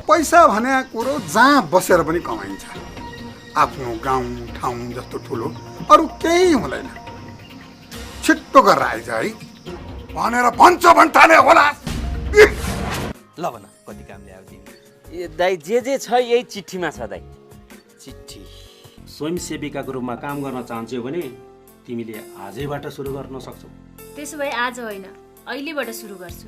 पैसा भने कुरो जहाँ बसेर पनि कमाइन्छ। आफ्नो गाउँ ठाउँ जस्तो ठुलो अरू केही हुँदैन। छिट्टो गरेर आइज है भनेर भन्छ भन्ठाने होला। ल भन कति काम ल्यायो तिमी? दाइ जे छ यही चिठीमा छ दाइ। चिठी। स्वयंसेविकाको रूपमा काम गर्न चाहन्छौ भने तिमीले आजैबाट सुरु गर्न सक्छौ। त्यसो भए आज होइन, अहिलेबाट सुरु गर्छु।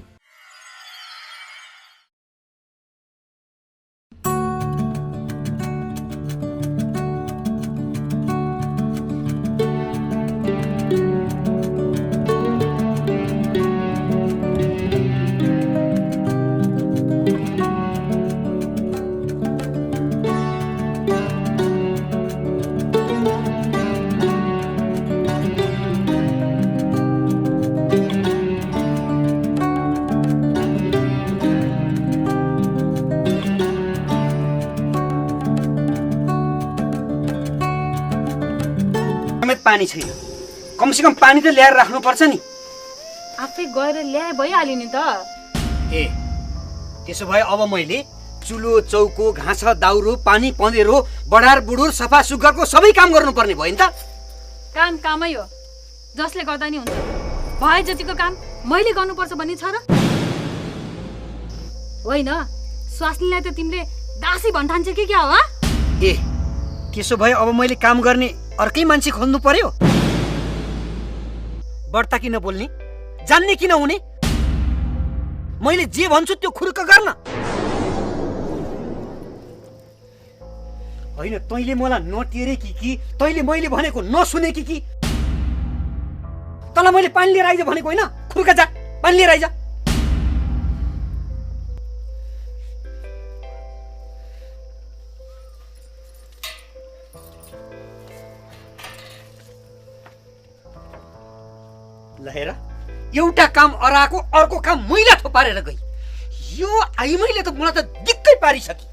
पानी छैन, कमसेकम पानी त ल्याएर राख्नुपर्छ नि। आफै गएर ल्याए भइहाल्यो नि त। ए त्यसो भए अब मैले चुलो चौको घाँस दाउरो पानी पँधेरो बढार बुडुर सफा सुग्घरको सबै काम गर्नुपर्ने भयो नि त। काम कामै हो, जसले गर्दा नि हुन्छ। भए जतिको काम मैले गर्नुपर्छ भन्ने छ र? होइन, स्वास्नीलाई त तिमीले दासी भन्ठान्छ कि क्या हो? ए त्यसो भए अब मैले काम गर्ने अर्कै मान्छे खोज्नु पर्यो? बढ्ता किन बोल्ने, जान्ने किन हुने? मैले जे भन्छु त्यो खुर्क गर्न। होइन तैँले मलाई नटेरे कि तैँले मैले भनेको नसुने कि तँलाई मैले पानी लिएर आइज भनेको होइन? खुर्का जा, पानी लिएर आइज। लहेर एउटा काम अराको अर्को काम मैला थोपारेर गई। यो आइमैले त मलाई त दिक्कै पारिसके।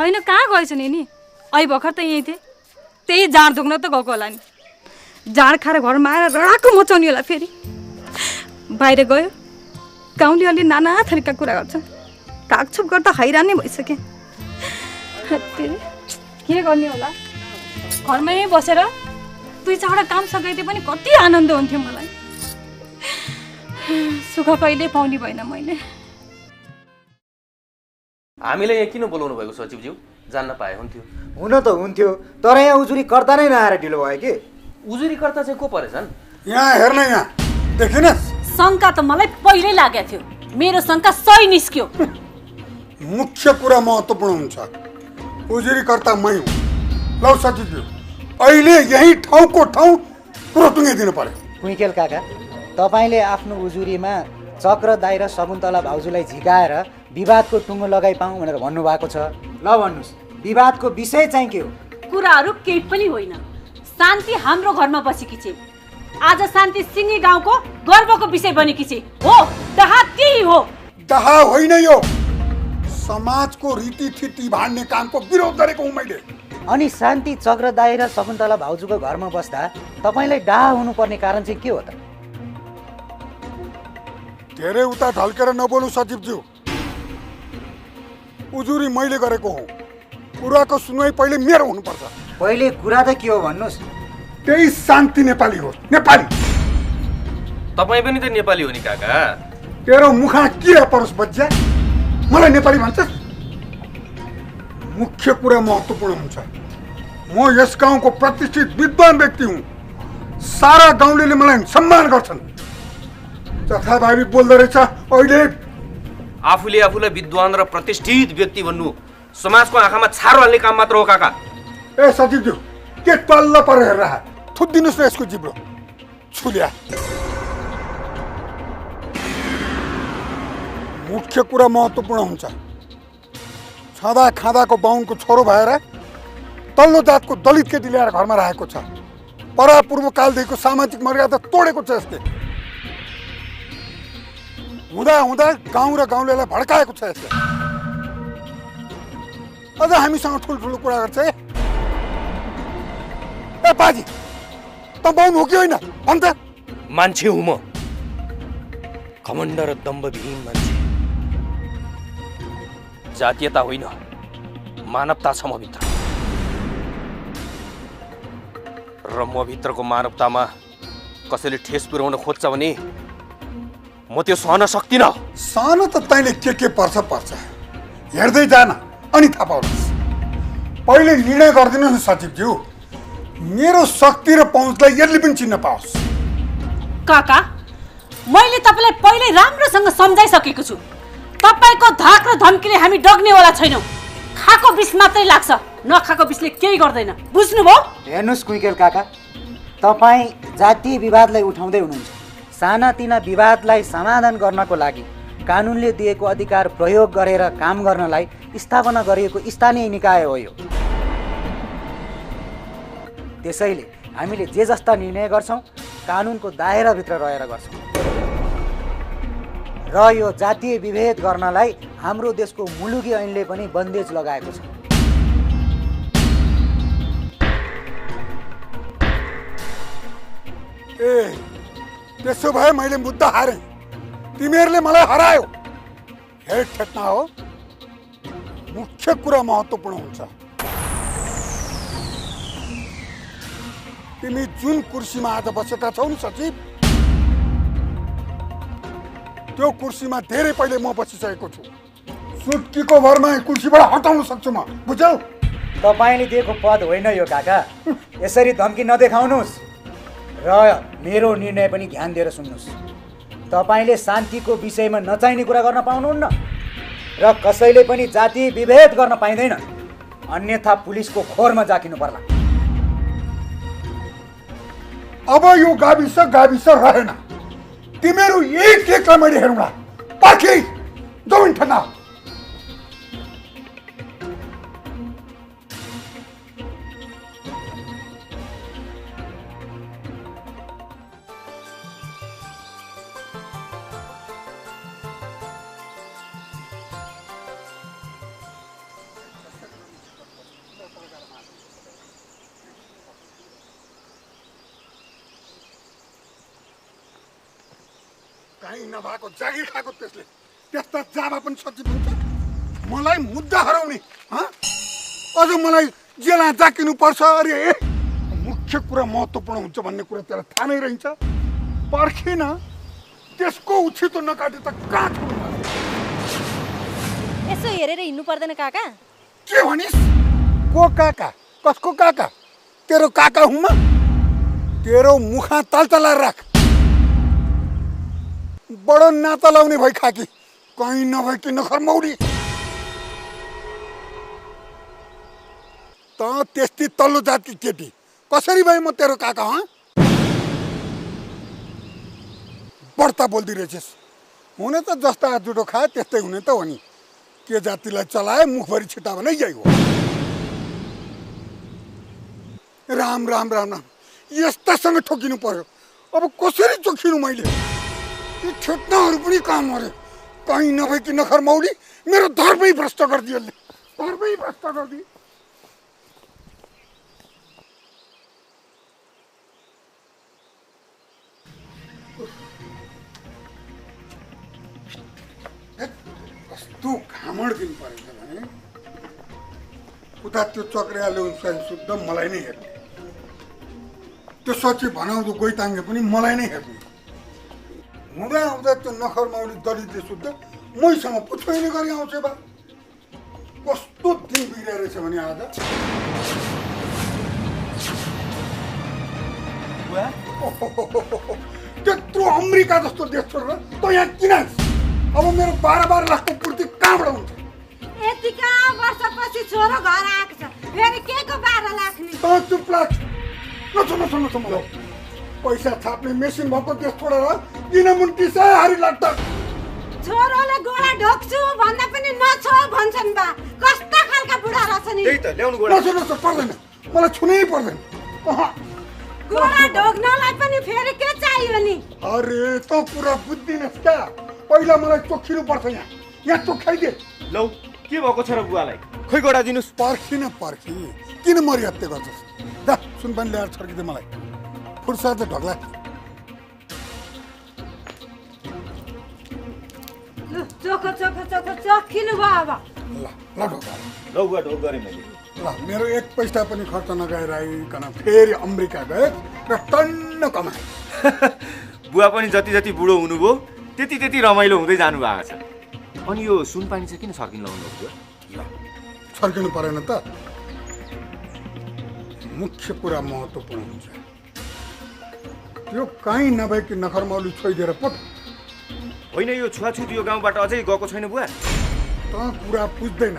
होइन कहाँ गएछ नि अहिले भर्खर त यहीँ थिएँ त्यही जाँड दुख्न त गएको होला नि जाँड खाएर घरमा आएर रडाको मचाउने होला फेरि बाहिर गयो गाउँले अलि नाना थरीका कुरा गर्छन् टाकछुप गर्दा हैरान नै भइसकेँ के गर्ने होला घरमै बसेर 2-4 काम सघाइदिए पनि कति आनन्द हुन्थ्यो मलाई सुख कहिले पाउने भएन मैले हामीले यहाँ किन बोलाउनु भएको सचिवज्यू जान्न पाए हुन्थ्यो हुन त हुन्थ्यो तर यहाँ उजुरीकर्ता नै नआएर ढिलो भयो कि उजुरीकर्ता चाहिँ को परेछन् यहाँ हेर्न यहाँ देखिन शङ्का त मलाई पहिल्यै लागेको थियो मेरो शङ्का सही निस्क्यो मुख्य कुरा महत्त्वपूर्ण हुन्छ उजुरीकर्ता मै हुँ लौ सचिवज्यू अहिले यही ठाउँको ठाउँ कुरो टुङ्गाइदिनु पर्यो कुइकेल काका तपाईँले आफ्नो उजुरीमा चक्र दाइ र शकुन्तला भाउजूलाई झिकाएर विवादको टुङ्गो लगाइ पाऊँ भनेर भन्नुभएको छ ल भन्नुहोस् विवादको विषय चाहिँ के हो कुराहरू केही पनि होइन शान्ति हाम्रो घरमा बसेकी छे आज शान्ति सिङ्गी गाउँको गर्वको विषय बनेकी छे हो दहा त्यही हो दहा होइन यो समाजको रीतिथिति भाड्ने कामको विरोध गरेको हुँ मैले अनि शान्ति चक्र दाइ र शकुन्तला भाउजूको घरमा बस्दा तपाईँलाई डाहा हुनुपर्ने कारण चाहिँ के हो त धेरै उता ढल्केर नबोल्नु सचिवज्यू उजुरी मैले गरेको हुँ कुराको सुनवाई पहिले मेरो हुनुपर्छ पहिले कुरा त के हो भन्नुहोस् त्यही शान्ति नेपाली हो नेपाली तपाईँ पनि त नेपाली हो नि काका तेरो मुखमा किरा परोस् बच्चा मलाई नेपाली भन्छस् मुख्य कुरा महत्त्वपूर्ण हुन्छ म यस गाउँको प्रतिष्ठित विद्वान व्यक्ति हुँ सारा गाउँले मलाई सम्मान गर्छन् जथाभावी बोल्दो रहेछ अहिले आफूलाई विद्वान र प्रतिष्ठित व्यक्ति भन्नु समाजको आँखामा छारो हाल्ने काम मात्र हो काका ए सचिवज्यू के तल्ल पर हेरेर थुदिनुहोस् न यसको जिब्रो छुल्या मुख्य कुरा महत्त्वपूर्ण हुन्छ छँदा खाँदाको बाहुनको छोरो भएर तल्लो जातको दलित केटी ल्याएर घरमा राखेको छ परापूर्व कालदेखिको सामाजिक मर्यादा तोडेको छ यसले हुँदा हुँदा गाउँ र गाउँलेलाई भड्काएको छ यसले अझ हामीसँग ठुल्ठुलो कुरा गर्छ ए बाजी त बाहुन हो कि होइन भन् त मान्छे हुँ म घमण्ड र दम्भविहीन मान्छे जातीयता होइन मानवता छ म भित्र र म भित्रको मानवतामा कसैले ठेस पुर्याउन खोज्छ भने म त्यो सहन सक्दिनँ सानो त तैँले के पर्छ हेर्दै जान अनि थाहा पाउनुहोस् पहिले निर्णय गरिदिनुहोस् न सचिवज्यू मेरो शक्ति र पहुँचलाई यसले पनि चिन्न पाओस् काका मैले तपाईँलाई पहिले राम्रोसँग सम्झाइसकेको छु तपाईँको धाक र धम्कीले हामी डग्नेवाला छैनौँ खाएको विष मात्रै लाग्छ नखाएको विषले केही गर्दैन बुझ्नुभयो हेर्नुहोस् कुइकेल काका तपाईँ जातीय विवादलाई उठाउँदै हुनुहुन्छ सानातिना विवादलाई समाधान गर्नको लागि कानुनले दिएको अधिकार प्रयोग गरेर काम गर्नलाई स्थापना गरिएको स्थानीय निकाय हो यो त्यसैले हामीले जे जस्ता निर्णय गर्छौँ कानुनको दायराभित्र रहेर गर्छौँ र यो जातीय विभेद गर्नलाई हाम्रो देशको मुलुकी ऐनले पनि बन्देज लगाएको छ ए त्यसो भए मैले मुद्दा हारेँ तिमीहरूले मलाई हरायो हेड ठेट्ना हो मुख्य कुरा महत्त्वपूर्ण हुन्छ तिमी जुन कुर्सीमा आज बसेका छौ नि सचिव त्यो कुर्सीमा धेरै पहिले म बसिसकेको छु सुत्कीको भरमा कुर्सीबाट हटाउन सक्छु म बुझ्यौ तपाईँले दिएको पद होइन यो काका यसरी धम्की नदेखाउनुहोस् र मेरो निर्णय पनि ध्यान दिएर सुन्नुहोस् तपाईँले शान्तिको विषयमा नचाहिने कुरा गर्न पाउनुहुन्न र कसैले पनि जातीय विभेद गर्न पाइँदैन अन्यथा पुलिसको खोरमा जाकिनु पर्ला अब यो गाविस रहेन तिमीहरू एक एकलाई मैले हेरौँला पर्खी 2 मिनट ठन्डा काहीँ नभएको जागिर खाएको त्यसले त्यस्ता जाबा पनि सचिव हुन्छ मलाई मुद्दा हराउने अझ मलाई जेल जाकिनु पर्छ अरे मुख्य कुरा महत्त्वपूर्ण हुन्छ भन्ने कुरा त्यसलाई थाहा नै रहन्छ पर्खिन त्यसको उछितो नकाटे त कहाँ छोड्नु यसो हेरेर हिँड्नु पर्दैन काका के भनिस् को काका कसको काका तेरो काका हुँ म तेरो मुखा तलतला राख बडो नाता लाउने भई खाकी कहीँ नभएकी नखर मौडी त त्यस्तै तल्लो जातकी केटी कसरी भए म तेरो काका हँ बढ्ता बोल्दै रहेछस् हुन त जस्ता जुडो खाए त्यस्तै हुने त हो नि के जातिलाई चलाए मुखभरि छिटा भने यही हो राम राम राम राम यस्तासँग ठोकिनु पर्यो अब कसरी चोखिनु मैले यी ठेट्नाहरू पनि काम गरे कहीँ नभएकी नखर मौली मेरो धर्मै भ्रष्ट गरिदियो धर्मै भ्रष्ट गरिदियो कस्तो घामण दिन परेछ भने उता त्यो चक्रिया ल्याउनु शुद्ध मलाई नै हेर्ने त्यो सची भनाउँदो गोइताङ्गे पनि मलाई नै हेर्ने हुँदा हुँदा त्यो नखर मौली दलितले शुद्ध मैसँग पुछ्ने गरी आउँछ बा कस्तो दिन बिग्रिया रहेछ भने आज त्यत्रो अमेरिका जस्तो देश छोडेर त यहाँ किन अब मेरो 12 लाखको पूर्ति कहाँबाट हुन्छ यतिका वर्षपछि छोरो घर आएको छ फेरि के को 12 लाख नि त चुप लाग नसुन मलाई पैसा छाप्ने मेसिन भएको देश छोडेर किन मुन्टी सारी लाग्छ छोरोले गोडा ढोक्छु भन्दा पनि नछो भन्छन् बा कस्ता खालका बुढा रहेछ नि त्यही त ल्याउनु गोडा नसुन पर्दैन मलाई छुनै पर्दैन गोडा ढोक्नलाई पनि फेरि के चाहियो नि अरे त पुरा बुझ्दिनस् क्या पहिला मलाई चोखिनु पर्छ यहाँ चोखाइदे लौ के भएको छ र बुवालाई खोइ गोडा दिनुस् पर्खिन किन मरिहत्ते गर्छस् दा सुन पनि ल्याएर छर्किदे मलाई फुर्सा त ढग्ला चोखो चोखिनु भयो अब ल ढोका लौ बुवा ढोक गरेँ मैले ल मेरो 1 पैसा पनि खर्च नगएर आइकन फेरि अमेरिका गए र टन्न कमाए बुवा पनि जति जति बुढो हुनुभयो त्यति रमाइलो हुँदै जानु भएको छ अनि यो सुनपानी चाहिँ किन छर्किन लाउनु बुवा ल छर्किनु परेन त मुख्य कुरा महत्त्वपूर्ण हुन्छ यो कहीँ नभएकी नखरमौली छोइदिएर पट होइन यो छुवाछुत यो गाउँबाट अझै गएको छैन बुवा त कुरा बुझ्दैन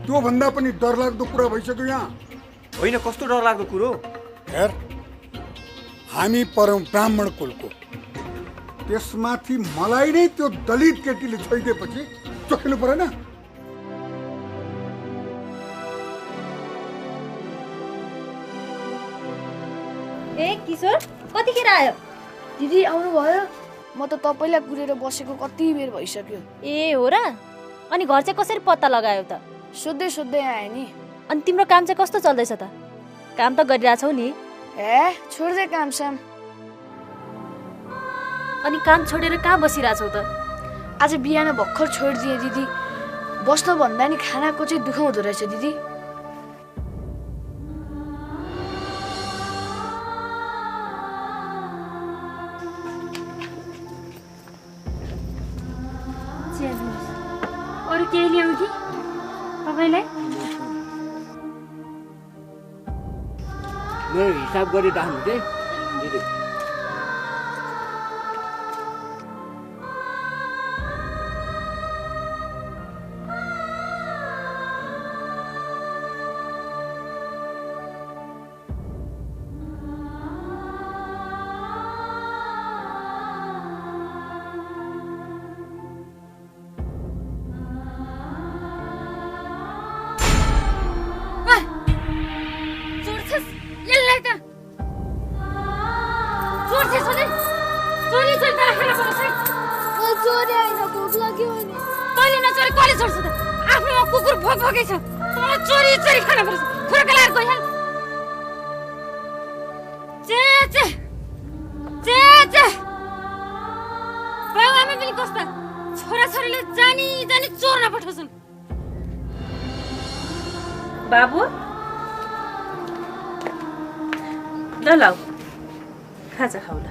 त्योभन्दा पनि डरलाग्दो कुरा भइसक्यो यहाँ होइन कस्तो डरलाग्दो कुरो हेर हामी परौँ ब्राह्मण कुलको त्यसमाथि मलाई नै त्यो दलित केटीले छोइदिएपछि चोखिनु परेन ए किशोर कतिखेर आयो दिदी आउनुभयो म त तपाईँलाई कुरेर बसेको कति बेर भइसक्यो ए हो र अनि घर चाहिँ कसरी पत्ता लगायो त सोध्दै आएँ नि अनि तिम्रो काम चाहिँ कस्तो चल्दैछ त काम त गरिरहेछौ नि ए छोड्दै काम साम अनि काम छोडेर कहाँ बसिरहेछौ त आज बिहान भर्खर छोडिदिएँ दिदी बस्न भन्दा नि खानाको चाहिँ दुःख हुँदो रहेछ दिदी अरू केही ल्याउँ कि तपाईँलाई मेरो हिसाब गरी राख्नु चाहिँ बाबा पनि कस्ता छोराछोरीले जानी जानी चोर्न पठाउँछन्। बाबु ल लाऊ खाजा खाउला।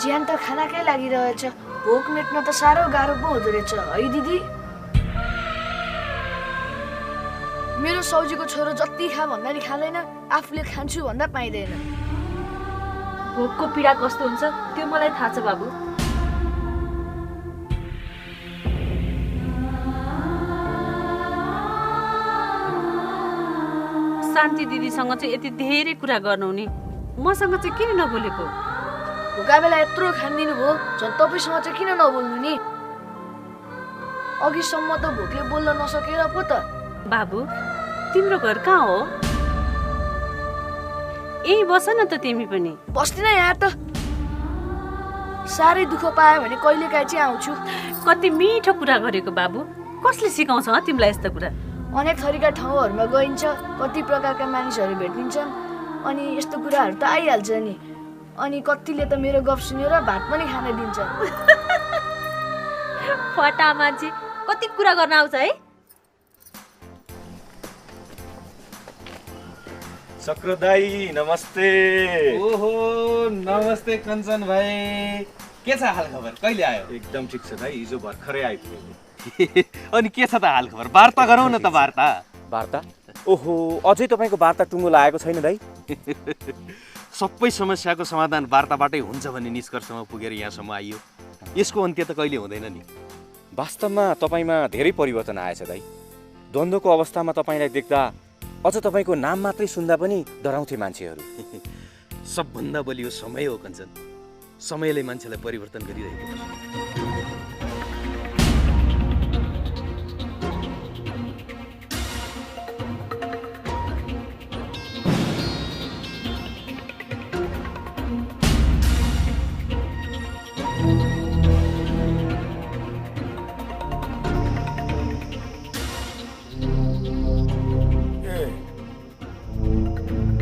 ज्यान त खानाकै लागिरहेछ, भोक मेट्न त साह्रो गाह्रो पो हुँदो रहेछ है दिदी। मेरो सौजीको छोरो जति खा भन्दा नि खाँदैन, आफूले खान्छु भन्दा पाइँदैन। भोकको पीडा कस्तो हुन्छ त्यो मलाई थाहा छ बाबु। शान्ति दिदीसँग चाहिँ यति धेरै कुरा गर्नु नि, मसँग चाहिँ किन नबोलेको? भोका बेला यत्रो खानिदिनु भयो, झन् तपाईँसँग चाहिँ किन नबोल्नु नि? अघिसम्म त भोकले बोल्न नसकेर पो त। बाबु तिम्रो घर कहाँ हो? यही बस न त तिमी पनि। बस्दिन यहाँ त, साह्रै दुःख पायो भने कहिलेकाहीँ चाहिँ आउँछु। कति मिठो कुरा गरेको बाबु, कसले सिकाउँछ तिमीलाई यस्तो कुरा? अनेक थरीका ठाउँहरूमा गइन्छ, कति प्रकारका मानिसहरू भेटिन्छन्, अनि यस्तो कुराहरू त आइहाल्छ नि। अनि कतिले त मेरो गफ सुनेर भात पनि खान दिन्छ। फटा मान्छे कति कुरा गर्न आउँछ है। चक्र दाई नमस्ते। ओहो नमस्ते कञ्चन भाइ, के छ हाल खबर? कहिले आयो? एकदम ठिक छ दाई, हिजो भर्खरै आइपुगेको। अनि के छ त हाल खबर? वार्ता गरौँ न त। वार्ता? वार्ता? ओहो अझै तपाईँको वार्ता टुङ्गो लागेको छैन दाइ? सबै समस्याको समाधान वार्ताबाटै हुन्छ भन्ने निष्कर्षमा पुगेर यहाँसम्म आइयो। यसको अन्त्य त कहिले हुँदैन नि। वास्तवमा तपाईँमा धेरै परिवर्तन आएछ दाइ। द्वन्द्वको अवस्थामा तपाईँलाई देख्दा अझ तपाईँको नाम मात्रै सुन्दा पनि डराउँथे मान्छेहरू। सबभन्दा बलियो समय हो कञ्चन, समयले मान्छेलाई परिवर्तन गरिरहेको छ।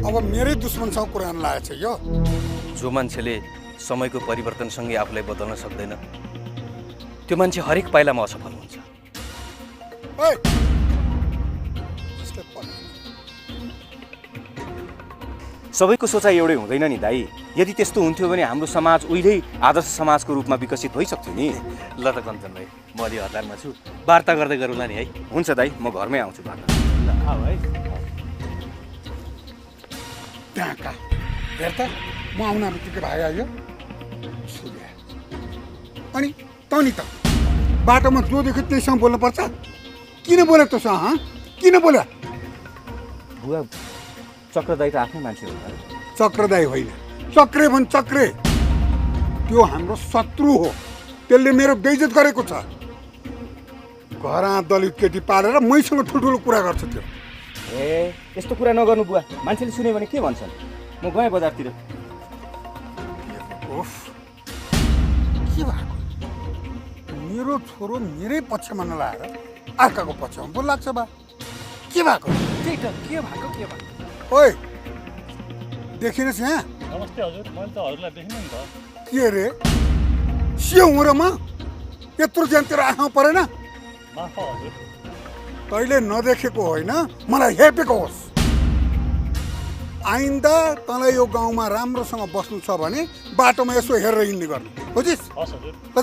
अब मेरै दुश्मनसँग कुरा गर्न लागेको छ यो। जो मान्छेले समयको परिवर्तनसँगै आफूलाई बदल्न सक्दैन, त्यो मान्छे हरेक पाइलामा असफल हुन्छ। सबैको सोचाइ एउटै हुँदैन नि दाइ। यदि त्यस्तो हुन्थ्यो भने हाम्रो समाज उहिल्यै आदर्श समाजको रूपमा विकसित भइसक्थ्यो नि। ल त कञ्चन भाइ, म अलि हतारमा छु, वार्ता गर्दै गरौँला नि है। हुन्छ दाइ, म घरमै आउँछु वार्ता। ल आऊ है। त्यहाँ कहाँ हेर त, म आउन बित्तिकै भाइ आयो। अनि त नि त बाटोमा जो देख्यो त्यहीसँग बोल्नुपर्छ? किन बोले तसँग? किन बोले? बुवा चक्र दाइ त आफ्नै मान्छे हो। चक्र दाइ होइन, चक्रे भन् चक्रे। त्यो हाम्रो शत्रु हो, त्यसले मेरो बेइज्जत गरेको छ। घरमा दलित केटी पालेर मैसँग ठुल्ठुलो कुरा गर्छ त्यो। ए यस्तो कुरा नगर्नु बुवा, मान्छेले सुन्यो भने के भन्छन्? म गएँ बजारतिर। के भएको? मेरो छोरो मेरै पक्षमा नलाएर अर्काको पक्षमा पो लाग्छ बा। के भएको? त्यही त के भएको के भएको? ओइ देखिनुहोस् यहाँ। नमस्ते हजुर, मैले त हजुरलाई देखिनँ नि त। के रे सियो हो र? म यत्रो ज्यानतिर आँखा परेन? माफ हजुर। तैँले नदेखेको होइन, मलाई हेपेको होस्। आइन्दा तँलाई यो गाउँमा राम्रोसँग बस्नु छ भने बाटोमा यसो हेरेर हिँड्ने गर्नु, बुझिस्? हस् हजुर। ल